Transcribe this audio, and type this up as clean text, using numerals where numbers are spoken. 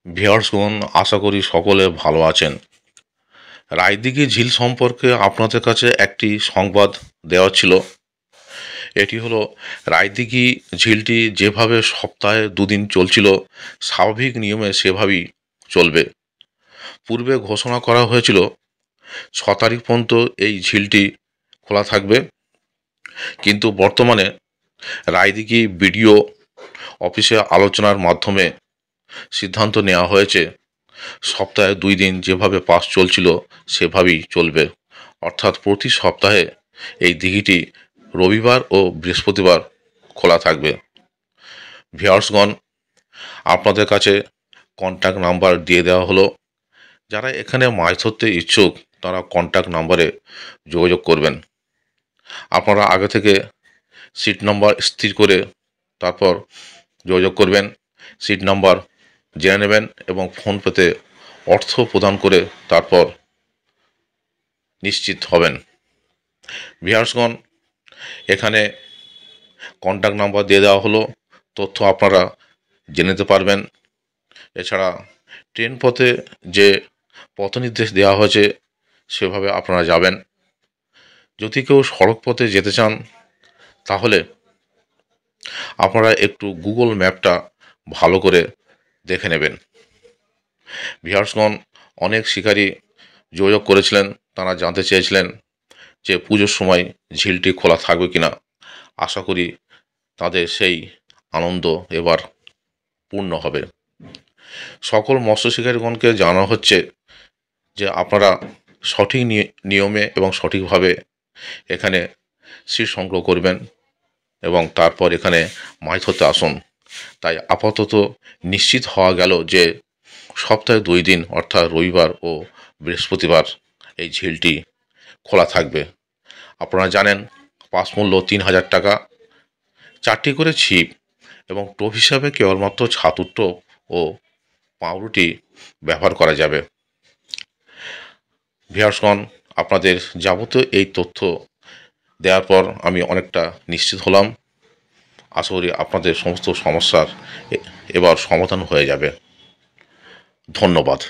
ভিউয়ার্সগণ, আশা করি সকলে ভালো আছেন। রায়দিঘি ঝিল সম্পর্কে আপনাদের কাছে একটি সংবাদ দেওয়া ছিল। এটি হলো, রায়দিঘি ঝিলটি যেভাবে সপ্তাহে দুদিন চলছিল, স্বাভাবিক নিয়মে সেভাবেই চলবে। পূর্বে ঘোষণা করা হয়েছিল 6 তারিখ পর্যন্ত এই ঝিলটি খোলা থাকবে, কিন্তু বর্তমানে রায়দিঘি বিডিও অফিসে আলোচনার মাধ্যমে সিদ্ধান্ত নেওয়া হয়েছে সপ্তাহে 2 দিন যেভাবে পাস চলছিল সেভাবেই চলবে। অর্থাৎ প্রতি সপ্তাহে এই দিঘিটি রবিবার ও বৃহস্পতিবার খোলা থাকবে। ভিউয়ার্সগণ, আপনাদের কাছে কন্ট্যাক্ট নাম্বার দিয়ে দেওয়া হলো। যারা এখানে মাছ ধরতে ইচ্ছুক তারা কন্ট্যাক্ট নাম্বারে যোগাযোগ করবেন। আপনারা আগে থেকে সিট নাম্বার স্থির করে তারপর যোগাযোগ করবেন, সিট নাম্বার জেনে নেবেন এবং ফোনপেতে অর্থ প্রদান করে তারপর নিশ্চিত হবেন। ভিউয়ার্সগণ, এখানে কন্ট্যাক্ট নাম্বার দিয়ে দেওয়া হলো, তথ্য আপনারা জেনে নিতে পারবেন। এছাড়া ট্রেন পথে যে পথ নির্দেশ দেওয়া হয়েছে সেভাবে আপনারা যাবেন। যদি কেউ সড়ক পথে যেতে চান তাহলে আপনারা একটু গুগল ম্যাপটা ভালো করে দেখে নেবেন। ভিউয়ার্সগণ, অনেক শিকারী যোগাযোগ করেছিলেন, তারা জানতে চেয়েছিলেন যে পুজোর সময় ঝিলটি খোলা থাকবে কিনা। আশা করি তাদের সেই আনন্দ এবার পূর্ণ হবে। সকল মৎস্য শিকারীগণকে জানানো হচ্ছে যে আপনারা সঠিক নিয়মে এবং সঠিকভাবে এখানে ছিপ সংগ্রহ করবেন এবং তারপর এখানে মাছ ধরতে আসুন। তাই আপাতত নিশ্চিত হওয়া গেল যে সপ্তাহে 2 দিন অর্থাৎ রবিবার ও বৃহস্পতিবার এই ঝিলটি খোলা থাকবে। আপনারা জানেন পাস মূল্য 3000 টাকা, 4টি করে ছিপ এবং টোপ হিসাবে কেবলমাত্র ছাতুর টোপ ও পাউরুটি ব্যবহার করা যাবে। ভিউয়ার্সগণ, আপনাদের যাবতীয় এই তথ্য দেওয়ার পর আমি অনেকটা নিশ্চিত হলাম। আশা করি আপনাদের সমস্ত সমস্যার এবার সমাধান হয়ে যাবে। ধন্যবাদ।